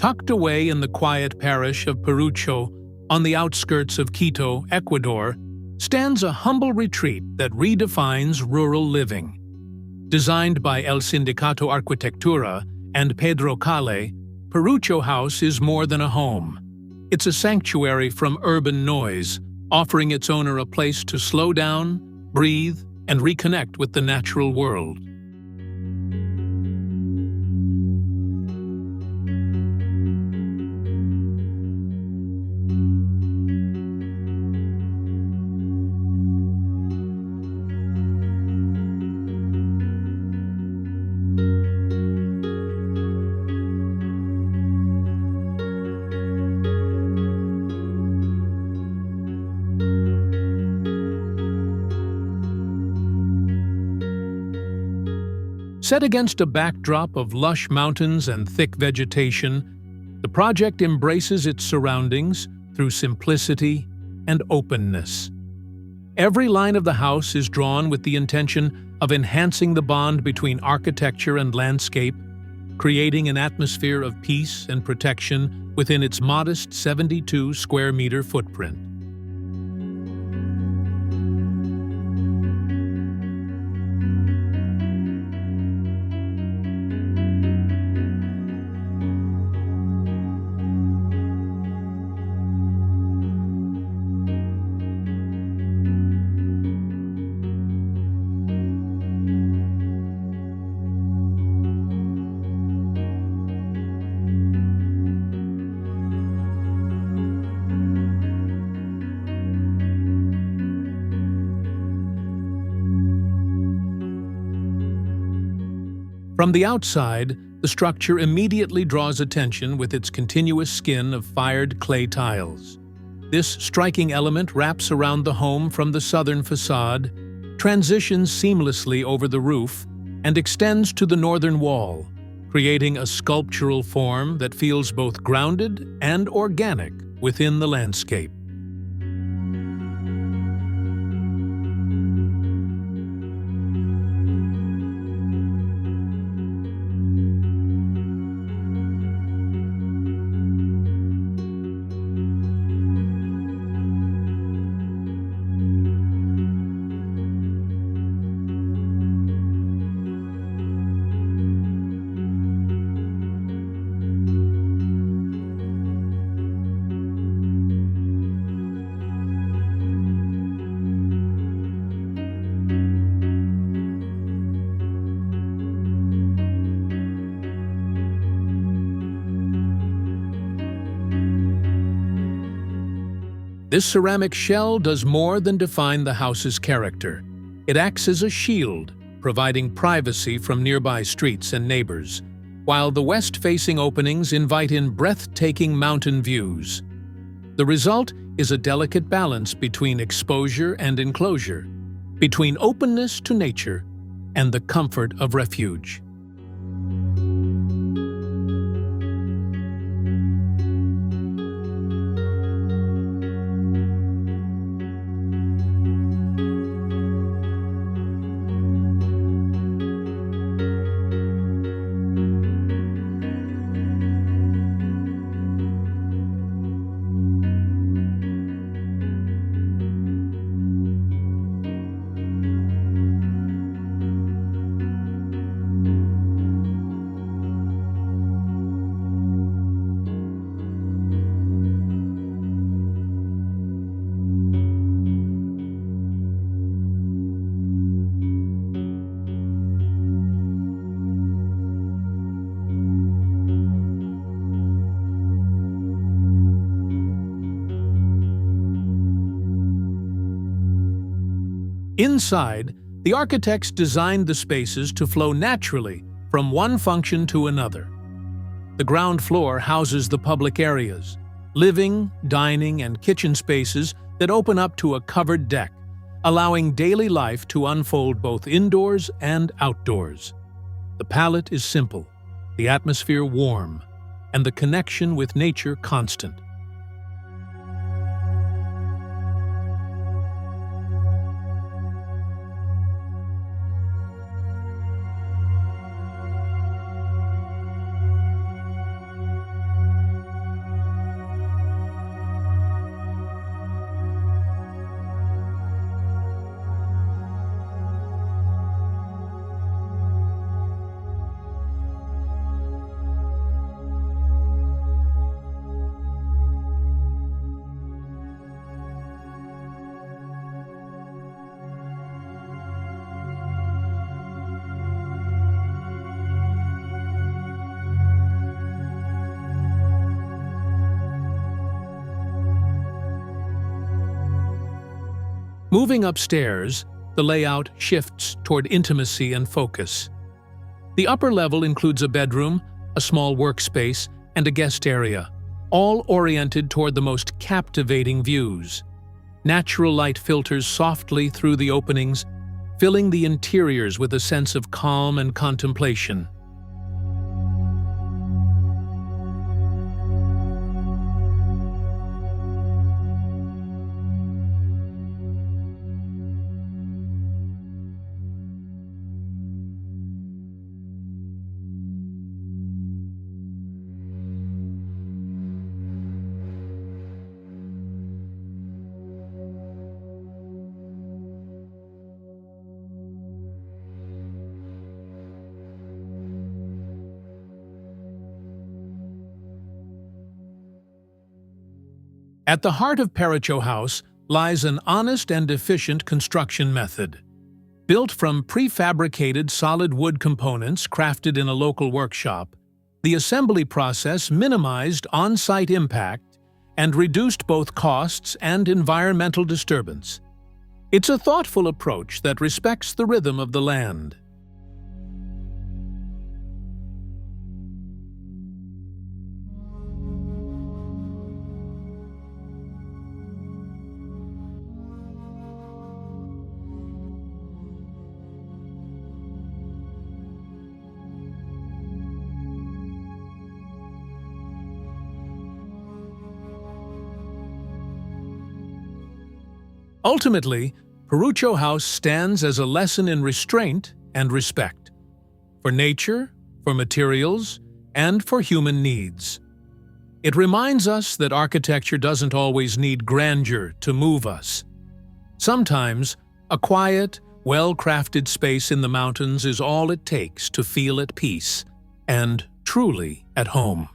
Tucked away in the quiet parish of Perucho, on the outskirts of Quito, Ecuador, stands a humble retreat that redefines rural living. Designed by El Sindicato Arquitectura and Pedro Calle, Perucho House is more than a home. It's a sanctuary from urban noise, offering its owner a place to slow down, breathe, and reconnect with the natural world. Set against a backdrop of lush mountains and thick vegetation, the project embraces its surroundings through simplicity and openness. Every line of the house is drawn with the intention of enhancing the bond between architecture and landscape, creating an atmosphere of peace and protection within its modest 72 square meter footprint. From the outside, the structure immediately draws attention with its continuous skin of fired clay tiles. This striking element wraps around the home from the southern facade, transitions seamlessly over the roof, and extends to the northern wall, creating a sculptural form that feels both grounded and organic within the landscape. This ceramic shell does more than define the house's character. It acts as a shield, providing privacy from nearby streets and neighbors, while the west-facing openings invite in breathtaking mountain views. The result is a delicate balance between exposure and enclosure, between openness to nature and the comfort of refuge. Inside, the architects designed the spaces to flow naturally from one function to another. The ground floor houses the public areas, living, dining, and kitchen spaces that open up to a covered deck, allowing daily life to unfold both indoors and outdoors. The palette is simple, the atmosphere warm, and the connection with nature constant. Moving upstairs, the layout shifts toward intimacy and focus. The upper level includes a bedroom, a small workspace, and a guest area, all oriented toward the most captivating views. Natural light filters softly through the openings, filling the interiors with a sense of calm and contemplation. At the heart of Perucho House lies an honest and efficient construction method. Built from prefabricated solid wood components crafted in a local workshop, the assembly process minimized on-site impact and reduced both costs and environmental disturbance. It's a thoughtful approach that respects the rhythm of the land. Ultimately, Perucho House stands as a lesson in restraint and respect for nature, for materials, and for human needs. It reminds us that architecture doesn't always need grandeur to move us. Sometimes, a quiet, well-crafted space in the mountains is all it takes to feel at peace and truly at home.